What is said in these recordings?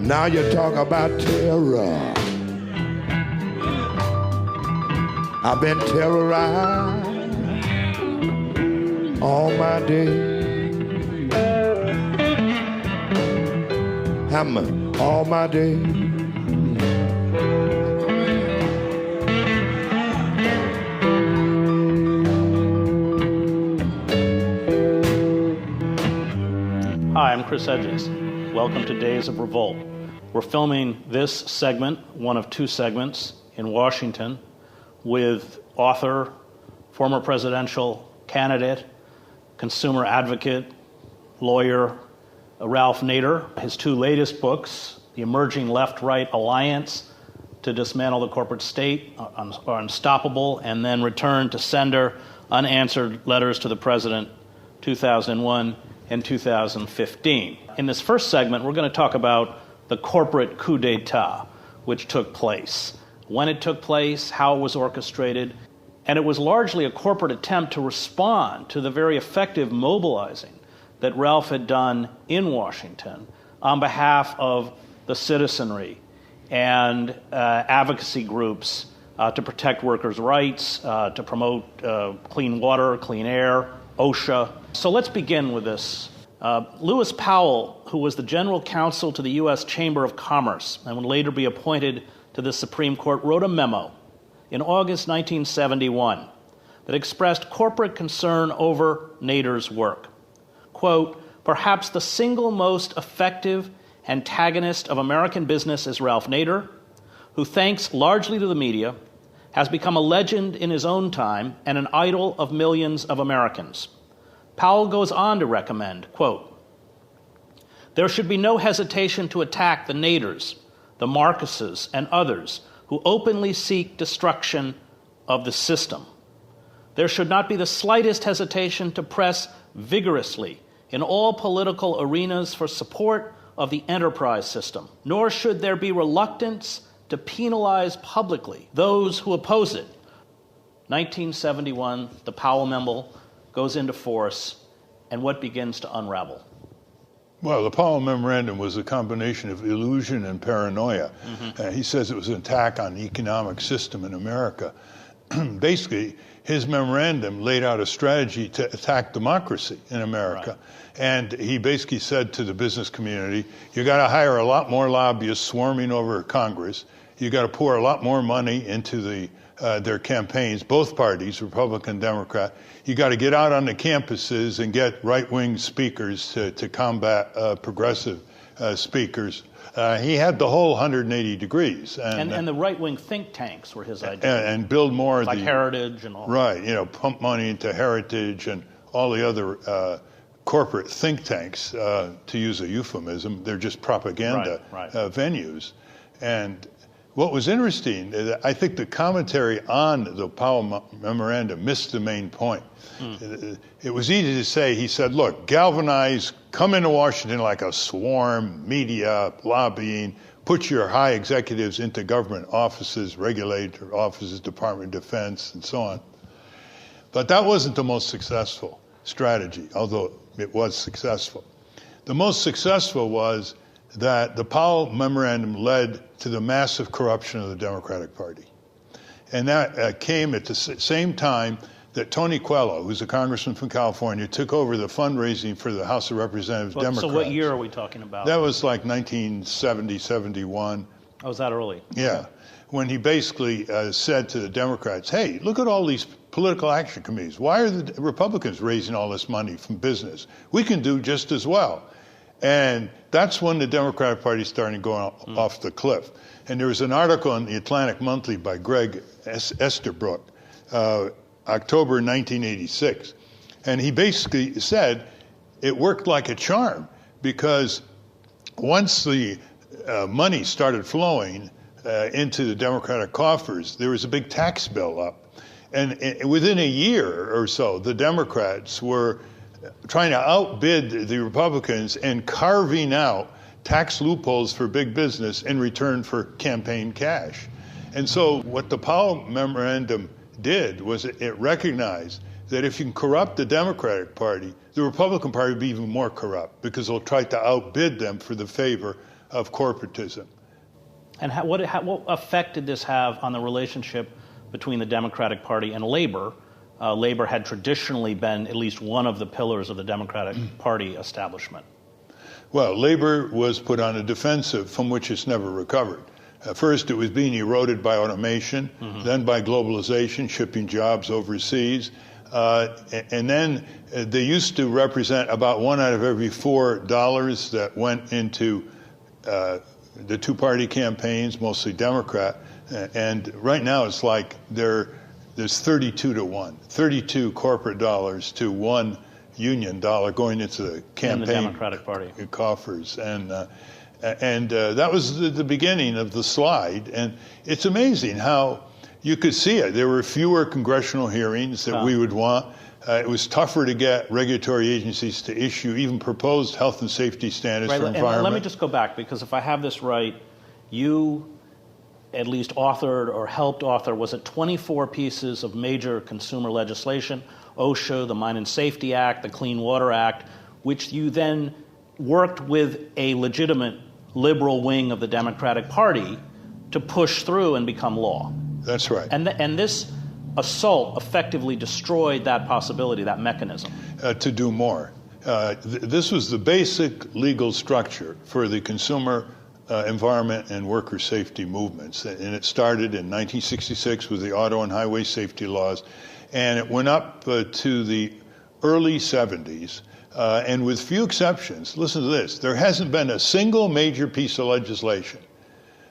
Now you talk about terror. I've been terrorized all my day. All my day. Hi, I'm Chris Hedges. Welcome to Days of Revolt. We're filming this segment, one of two segments, in Washington with author, former presidential candidate, consumer advocate, lawyer, Ralph Nader. His two latest books, The Emerging Left-Right Alliance to Dismantle the Corporate State, are Unstoppable, and then Return to Sender, Unanswered Letters to the President, 2001 and 2015. In this first segment, we're going to talk about the corporate coup d'etat, which took place, when it took place, how it was orchestrated, and it was largely a corporate attempt to respond to the very effective mobilizing that Ralph had done in Washington on behalf of the citizenry and advocacy groups to protect workers' rights, to promote clean water, clean air, OSHA. So let's begin with this. Lewis Powell, who was the general counsel to the U.S. Chamber of Commerce and would later be appointed to the Supreme Court, wrote a memo in August 1971 that expressed corporate concern over Nader's work. Quote, "Perhaps the single most effective antagonist of American business is Ralph Nader, who, thanks largely to the media, has become a legend in his own time and an idol of millions of Americans." Powell goes on to recommend, quote, "There should be no hesitation to attack the Naders, the Marcuses, and others who openly seek destruction of the system. There should not be the slightest hesitation to press vigorously in all political arenas for support of the enterprise system, nor should there be reluctance to penalize publicly those who oppose it." 1971, the Powell Memo goes into force, and what begins to unravel? Well, the Powell Memorandum was a combination of illusion and paranoia. He says it was an attack on the economic system in America. Basically, his memorandum laid out a strategy to attack democracy in America. Right. And he basically said to the business community, you got to hire a lot more lobbyists swarming over Congress. You got to pour a lot more money into their campaigns, both parties, Republican, Democrat. You got to get out on the campuses and get right-wing speakers to combat progressive speakers. He had the whole 180 degrees. And the right-wing think tanks were his idea. And build more. Like Heritage and all. Right, pump money into Heritage and all the other corporate think tanks, to use a euphemism. They're just propaganda venues. And what was interesting, I think the commentary on the Powell Memorandum missed the main point. It was easy to say, he said, look, galvanize, come into Washington like a swarm, media, lobbying, put your high executives into government offices, regulator offices, Department of Defense, and so on. But that wasn't the most successful strategy, although it was successful. The most successful was that the Powell Memorandum led to the massive corruption of the Democratic Party. And that came at the same time that Tony Coelho, who's a congressman from California, took over the fundraising for the House of Representatives Democrats. So what year are we talking about? That was like 1970, 71. Oh, was that early? Yeah. Okay. When he basically said to the Democrats, hey, look at all these political action committees. Why are the Republicans raising all this money from business? We can do just as well. And that's when the Democratic Party started going off the cliff. And there was an article in the Atlantic Monthly by Greg Esterbrook, October 1986. And he basically said it worked like a charm because once the money started flowing into the Democratic coffers, there was a big tax bill up. And within a year or so, the Democrats were trying to outbid the Republicans and carving out tax loopholes for big business in return for campaign cash. And so what the Powell Memorandum did was it recognized that if you can corrupt the Democratic Party, the Republican Party will be even more corrupt because they'll try to outbid them for the favor of corporatism. And what effect did this have on the relationship between the Democratic Party and Labor? Labor had traditionally been at least one of the pillars of the Democratic Party establishment. Well, labor was put on a defensive from which it's never recovered. First, it was being eroded by automation, then by globalization, shipping jobs overseas. And then they used to represent about $1 out of every $4 that went into the two-party campaigns, mostly Democrat. And right now it's like there's 32 to 1, 32 corporate dollars to one union dollar going into the campaign in the Democratic Party coffers, and that was the beginning of the slide. And it's amazing how you could see it. There were fewer congressional hearings that we would want. It was tougher to get regulatory agencies to issue even proposed health and safety standards for environment. And let me just go back, because if I have this right, you at least authored or helped author, was it 24 pieces of major consumer legislation? OSHA, the Mine and Safety Act, the Clean Water Act, which you then worked with a legitimate liberal wing of the Democratic Party to push through and become law. That's right. And this assault effectively destroyed that possibility, that mechanism. To do more. This was the basic legal structure for the consumer environment and worker safety movements. And it started in 1966 with the auto and highway safety laws. And it went up to the early 70s, and with few exceptions, listen to this, there hasn't been a single major piece of legislation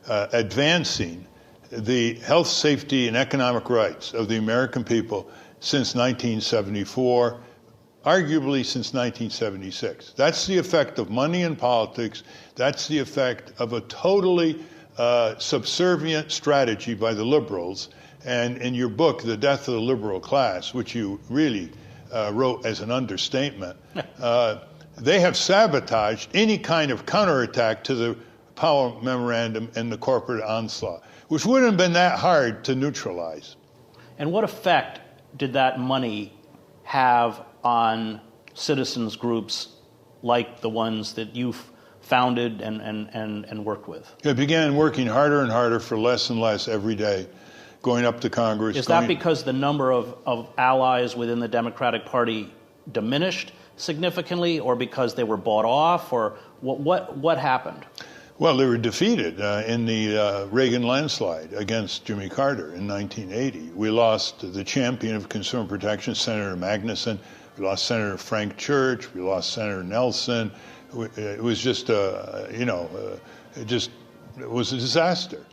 advancing the health, safety, and economic rights of the American people since 1974, arguably since 1976. That's the effect of money in politics. That's the effect of a totally subservient strategy by the liberals. And in your book, The Death of the Liberal Class, which you really wrote as an understatement, they have sabotaged any kind of counterattack to the Powell Memorandum and the corporate onslaught, which wouldn't have been that hard to neutralize. And what effect did that money have on citizens groups like the ones that you've founded and worked with? It began working harder and harder for less and less every day, going up to Congress. Is that because the number of allies within the Democratic Party diminished significantly, or because they were bought off, or what happened? Well, they were defeated in the Reagan landslide against Jimmy Carter in 1980. We lost the champion of consumer protection, Senator Magnuson. We lost Senator Frank Church. We lost Senator Nelson. It was just, it was a disaster.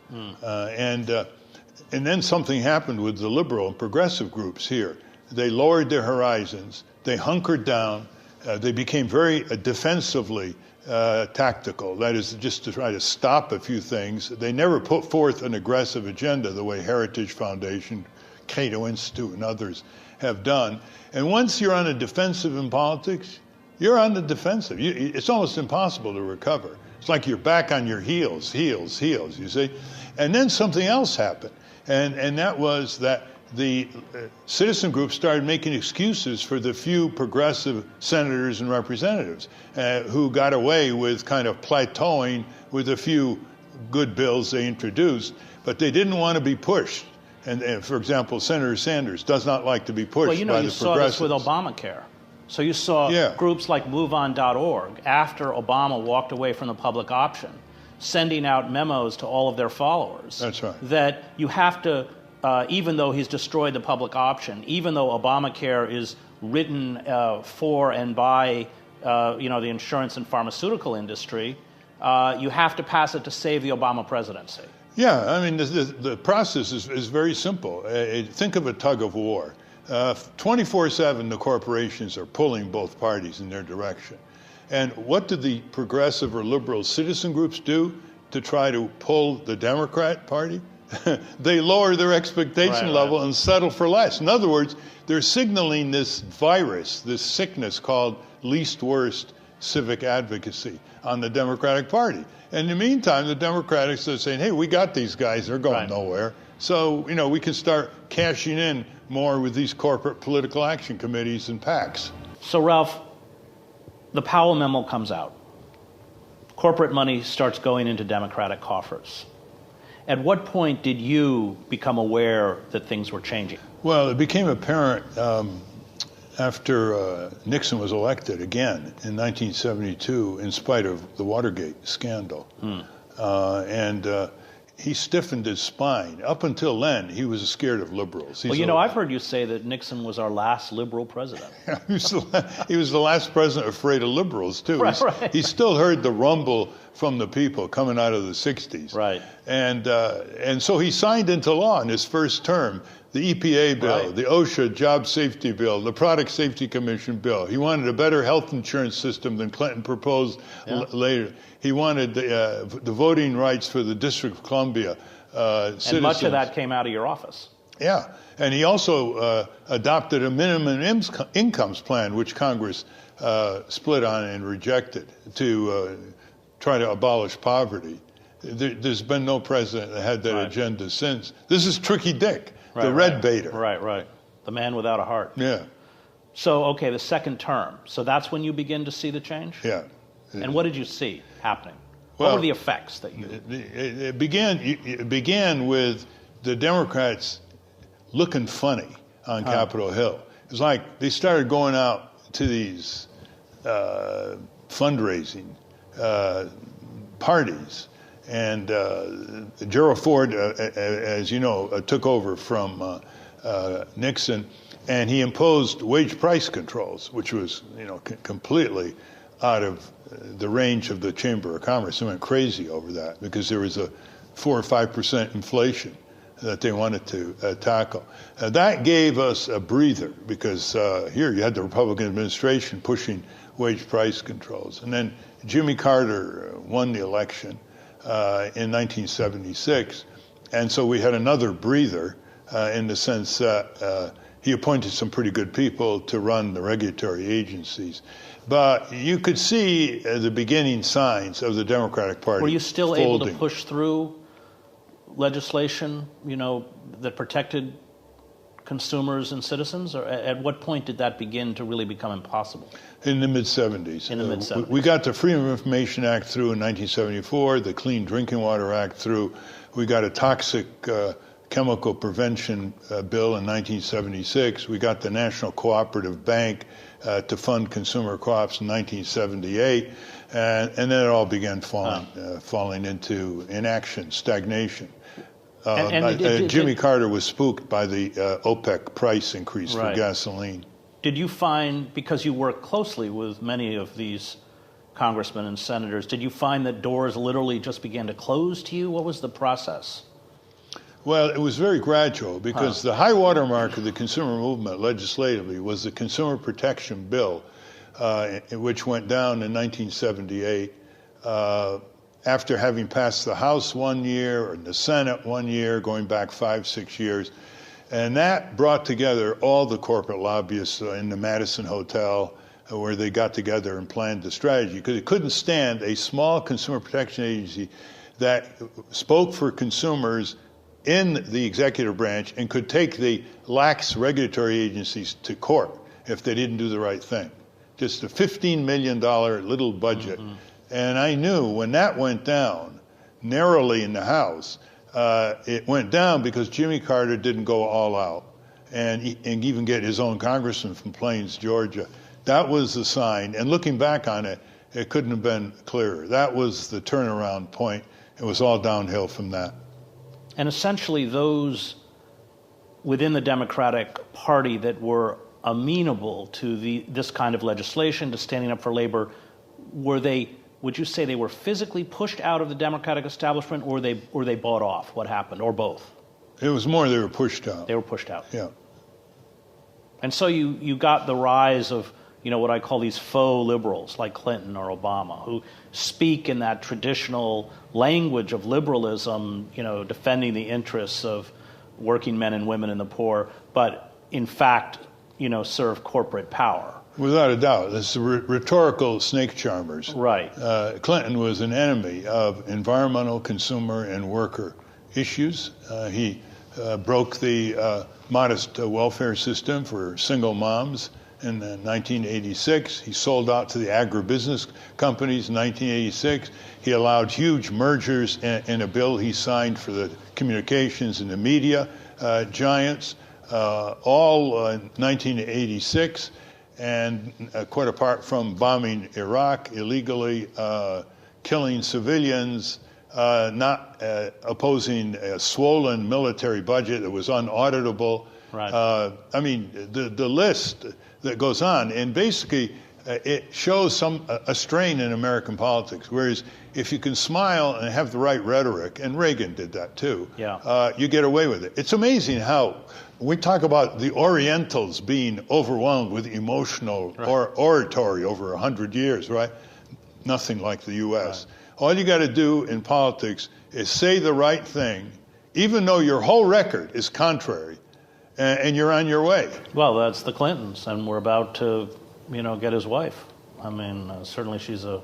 And then something happened with the liberal and progressive groups here. They lowered their horizons. They hunkered down. They became very defensively tactical. That is, just to try to stop a few things. They never put forth an aggressive agenda the way Heritage Foundation, Cato Institute, and others have done. And once you're on a defensive in politics, you're on the defensive. It's almost impossible to recover. It's like you're back on your heels, you see? And then something else happened. And that was that the citizen groups started making excuses for the few progressive senators and representatives who got away with kind of plateauing with a few good bills they introduced, but they didn't want to be pushed. And for example, Senator Sanders does not like to be pushed by the progressives. Well, you saw this with Obamacare. So you saw groups like MoveOn.org, after Obama walked away from the public option, sending out memos to all of their followers. That's right. That you have to, even though he's destroyed the public option, even though Obamacare is written for and by the insurance and pharmaceutical industry, you have to pass it to save the Obama presidency. Yeah, I mean, the process is very simple. Think of a tug of war. 24/7, the corporations are pulling both parties in their direction. And what did the progressive or liberal citizen groups do to try to pull the Democrat Party? They lower their expectation level and settle for less. In other words, they're signaling this virus, this sickness called least worst civic advocacy on the Democratic Party. And in the meantime, the Democrats are saying, hey, we got these guys, they're going nowhere. So, we can start cashing in more with these corporate political action committees and PACs. So, Ralph, the Powell memo comes out. corporate money starts going into Democratic coffers. At what point did you become aware that things were changing? Well, it became apparent after Nixon was elected again in 1972, in spite of the Watergate scandal. And he stiffened his spine. Up until then, he was scared of liberals. I've heard you say that Nixon was our last liberal president. He was the last president afraid of liberals, too. Right. He still heard the rumble from the people coming out of the 60s. Right. And so he signed into law in his first term the EPA bill, the OSHA job safety bill, the Product Safety Commission bill. He wanted a better health insurance system than Clinton proposed later. He wanted the voting rights for the District of Columbia citizens. And much of that came out of your office. Yeah, and he also adopted a minimum incomes plan, which Congress split on and rejected to try to abolish poverty. There's been no president that had that agenda since. This is Tricky Dick, the red baiter. Right. The man without a heart. Yeah. So, okay, the second term. So that's when you begin to see the change? Yeah. And what did you see happening? Well, what were the effects that you... It began with the Democrats looking funny on Capitol Hill. It was like they started going out to these fundraising parties. And Gerald Ford, as you know, took over from Nixon, and he imposed wage price controls, which was, completely out of the range of the Chamber of Commerce. They went crazy over that because there was a 4 or 5% inflation that they wanted to tackle. That gave us a breather because here you had the Republican administration pushing wage price controls. And then Jimmy Carter won the election in 1976. And so we had another breather in the sense that he appointed some pretty good people to run the regulatory agencies. But you could see the beginning signs of the Democratic Party. Were you still folding. able to push through legislation, that protected consumers and citizens? Or at what point did that begin to really become impossible? In the mid-'70s. In the mid-'70s. We got the Freedom of Information Act through in 1974, the Clean Drinking Water Act through. We got a toxic chemical prevention bill in 1976. We got the National Cooperative Bank to fund consumer co-ops in 1978. And then it all began falling into inaction, stagnation. Jimmy Carter was spooked by the OPEC price increase for gasoline. Did you find, because you work closely with many of these congressmen and senators, did you find that doors literally just began to close to you? What was the process? Well, it was very gradual because the high watermark of the consumer movement legislatively was the Consumer Protection Bill, which went down in 1978 after having passed the House 1 year and the Senate 1 year, going back 5-6 years. And that brought together all the corporate lobbyists in the Madison Hotel where they got together and planned the strategy, because it couldn't stand a small consumer protection agency that spoke for consumers in the executive branch and could take the lax regulatory agencies to court if they didn't do the right thing. Just a $15 million little budget. Mm-hmm. And I knew when that went down, narrowly in the House, it went down because Jimmy Carter didn't go all out and even get his own congressman from Plains, Georgia. That was the sign. And looking back on it, it couldn't have been clearer. That was the turnaround point. It was all downhill from that. And essentially those within the Democratic Party that were amenable to this kind of legislation, to standing up for labor, would you say they were physically pushed out of the Democratic establishment, or they bought off? What happened, or both? It was more they were pushed out. They were pushed out. Yeah. And so you got the rise of, what I call these faux liberals like Clinton or Obama, who speak in that traditional language of liberalism, defending the interests of working men and women and the poor, but in fact, serve corporate power. Without a doubt. This is rhetorical snake charmers. Right. Clinton was an enemy of environmental, consumer, and worker issues. He broke the modest welfare system for single moms in 1986. He sold out to the agribusiness companies in 1986. He allowed huge mergers in a bill he signed for the communications and the media giants, all in 1986. And quite apart from bombing Iraq illegally, killing civilians, not opposing a swollen military budget that was unauditable. Right. I mean, the list that goes on, and basically it shows a strain in American politics. Whereas if you can smile and have the right rhetoric, and Reagan did that too, you get away with it. It's amazing how we talk about the Orientals being overwhelmed with emotional oratory over 100 years, right? Nothing like the U.S. Right. All you got to do in politics is say the right thing, even though your whole record is contrary, and you're on your way. Well, that's the Clintons, and we're about to, get his wife. I mean, certainly she's a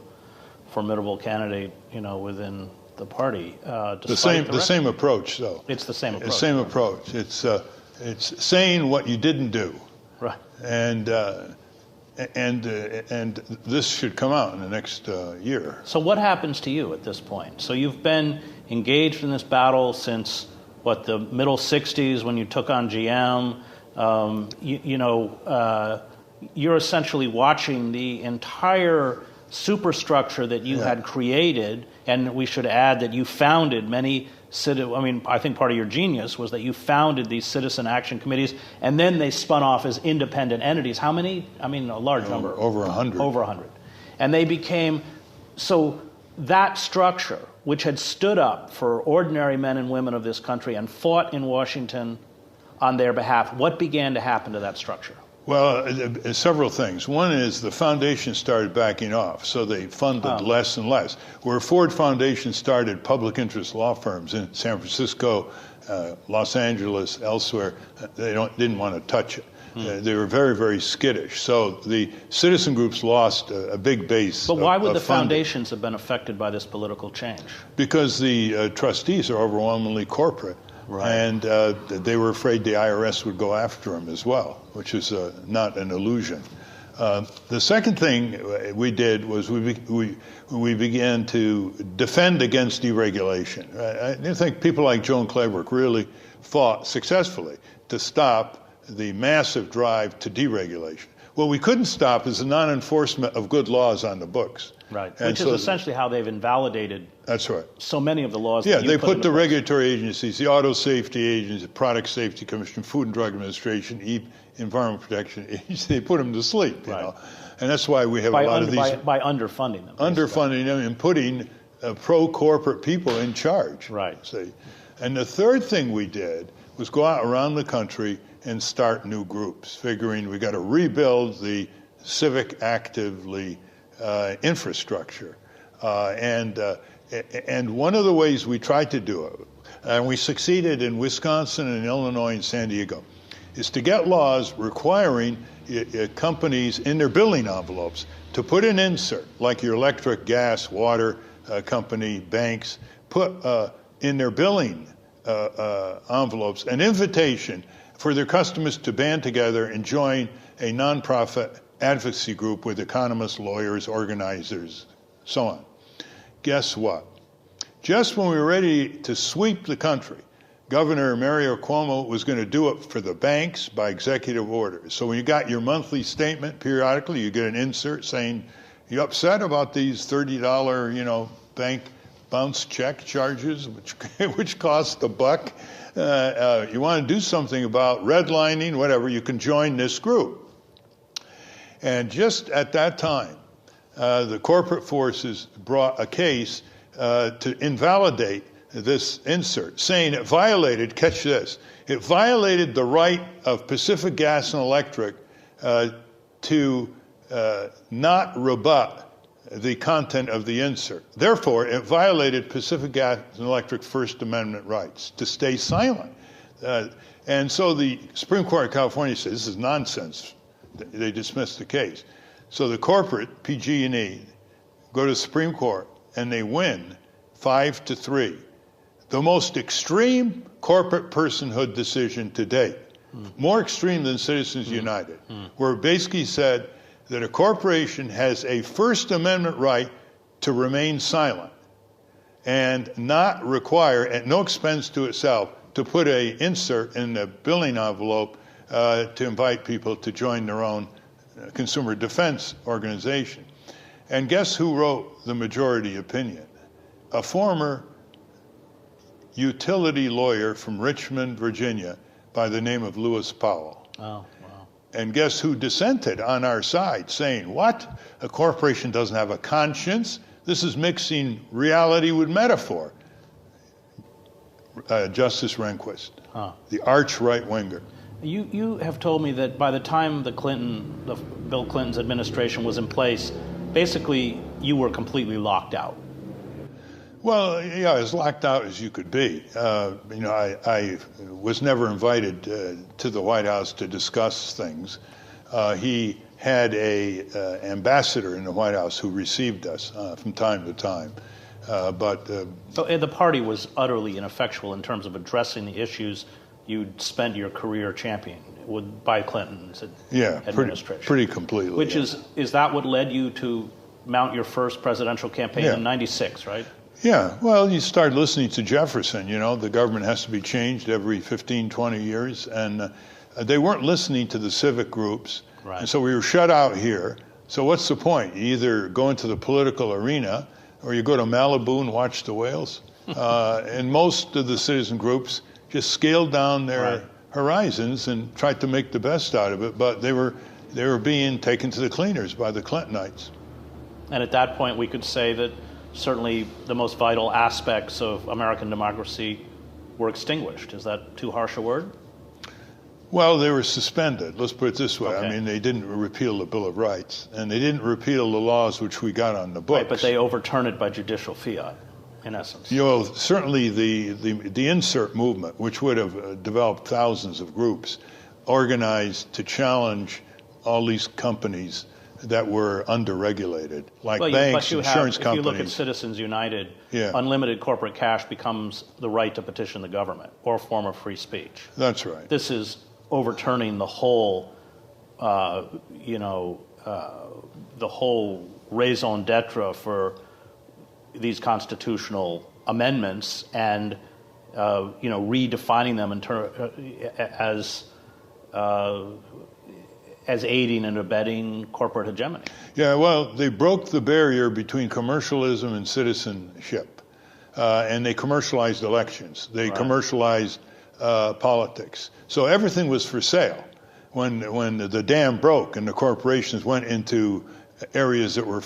formidable candidate, within the party. The same approach, though. It's the same approach. The same approach. It's saying what you didn't do. Right. And this should come out in the next year. So what happens to you at this point? So you've been engaged in this battle since, the middle 60s when you took on GM. You're essentially watching the entire superstructure that you had created, and we should add that you founded many I think part of your genius was that you founded these citizen action committees, and then they spun off as independent entities. How many? I mean, a large number. Over 100. Over 100. And they became, so that structure, which had stood up for ordinary men and women of this country and fought in Washington on their behalf, what began to happen to that structure? Well, several things. One is the foundation started backing off, so they funded less and less. Where Ford Foundation started public interest law firms in San Francisco, Los Angeles, elsewhere, they didn't want to touch it. They were very, very skittish. So the citizen groups lost a big base. But why would the foundations have been affected by this political change? Because the trustees are overwhelmingly corporate. Right. And they were afraid the IRS would go after them as well, which is not an illusion. The second thing we did was we began to defend against deregulation. I think people like Joan Claybrook really fought successfully to stop the massive drive to deregulation. What we couldn't stop is the non-enforcement of good laws on the books. Right, and which is essentially how they've invalidated so many of the laws. Yeah, they put the regulatory agencies, the Auto Safety Agency, the Product Safety Commission, Food and Drug Administration, Environment Protection Agency, they put them to sleep, you know. And that's why we have a lot of these... By underfunding them. Underfunding them and putting pro-corporate people in charge. Right. See. And the third thing we did was go out around the country and start new groups, figuring we got to rebuild the civic actively infrastructure. And one of the ways we tried to do it, and we succeeded in Wisconsin and Illinois and San Diego, is to get laws requiring companies in their billing envelopes to put an insert, like your electric, gas, water company, banks, put in their billing envelopes an invitation for their customers to band together and join a nonprofit advocacy group with economists, lawyers, organizers, so on. Guess what? Just when we were ready to sweep the country, Governor Mario Cuomo was going to do it for the banks by executive order. So when you got your monthly statement, periodically you get an insert saying, you upset about these $30, bank bounce check charges, which cost $1. You want to do something about redlining, whatever, you can join this group. And just at that time, the corporate forces brought a case to invalidate this insert, saying it violated, catch this, it violated the right of Pacific Gas and Electric to not rebut the content of the insert. Therefore, it violated Pacific Gas and Electric First Amendment rights to stay silent. And so the Supreme Court of California said, this is nonsense. They dismissed the case. So the corporate, PG&E, go to the Supreme Court, and they win 5-3. The most extreme corporate personhood decision to date. more extreme than Citizens United, where it basically said that a corporation has a First Amendment right to remain silent and not require, at no expense to itself, to put an insert in the billing envelope to invite people to join their own consumer defense organization. And guess who wrote the majority opinion? A former utility lawyer from Richmond, Virginia, by the name of Lewis Powell. Oh, wow. And guess who dissented on our side, saying, what? A corporation doesn't have a conscience? This is mixing reality with metaphor. Justice Rehnquist, the arch right-winger. You have told me that by the time Bill Clinton's administration was in place, basically you were completely locked out. Well, yeah, as locked out as you could be. I was never invited to the White House to discuss things. He had a ambassador in the White House who received us from time to time. So the party was utterly ineffectual in terms of addressing the issues you'd spent your career championing by Clinton's administration. Pretty completely. Which is that what led you to mount your first presidential campaign in '96, right? Yeah, well, you start listening to Jefferson, the government has to be changed every 15, 20 years, and they weren't listening to the civic groups, and so we were shut out here. So what's the point? You either go into the political arena, or you go to Malibu and watch the whales. And most of the citizen groups just scaled down their horizons and tried to make the best out of it, but they were being taken to the cleaners by the Clintonites. And at that point, we could say that certainly the most vital aspects of American democracy were extinguished. Is that too harsh a word? Well, they were suspended. Let's put it this way. Okay. I mean, they didn't repeal the Bill of Rights, and they didn't repeal the laws which we got on the books. Right, but they overturned it by judicial fiat, in essence. Certainly the insert movement, which would have developed thousands of groups, organized to challenge all these companies that were under-regulated, like banks, insurance companies. If you look at Citizens United, unlimited corporate cash becomes the right to petition the government or a form of free speech. That's right. This is overturning the whole, the whole raison d'etre for these constitutional amendments and, redefining them as aiding and abetting corporate hegemony. Yeah, well, they broke the barrier between commercialism and citizenship, and they commercialized elections. They commercialized politics. So everything was for sale. When the dam broke and the corporations went into areas that were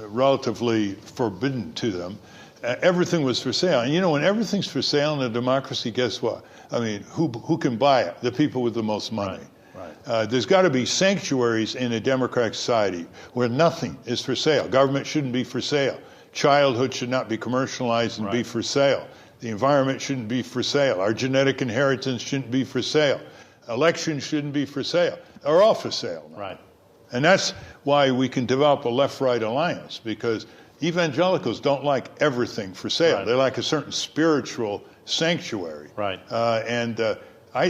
relatively forbidden to them, everything was for sale. And when everything's for sale in a democracy, guess what? I mean, who can buy it? The people with the most money. There's got to be sanctuaries in a democratic society where nothing is for sale. Government shouldn't be for sale. Childhood should not be commercialized and be for sale. The environment shouldn't be for sale. Our genetic inheritance shouldn't be for sale. Elections shouldn't be for sale. They're all for sale now. Right. And that's why we can develop a left-right alliance, because evangelicals don't like everything for sale. Right. They like a certain spiritual sanctuary. Right.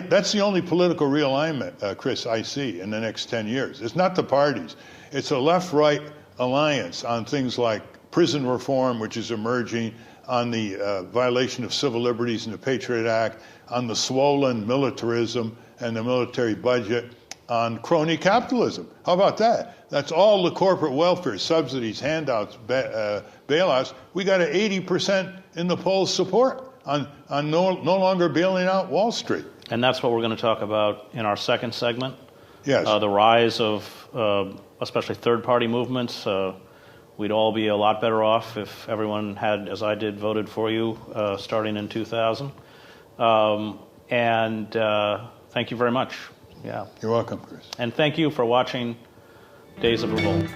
That's the only political realignment, Chris, I see in the next 10 years. It's not the parties. It's a left-right alliance on things like prison reform, which is emerging, on the violation of civil liberties in the Patriot Act, on the swollen militarism and the military budget, on crony capitalism. How about that? That's all the corporate welfare, subsidies, handouts, bailouts. We got an 80% in the polls support on no longer bailing out Wall Street. And that's what we're going to talk about in our second segment. Yes. The rise of especially third-party movements. We'd all be a lot better off if everyone had, as I did, voted for you starting in 2000. Thank you very much. Yeah. You're welcome, Chris. And thank you for watching Days of Revolt.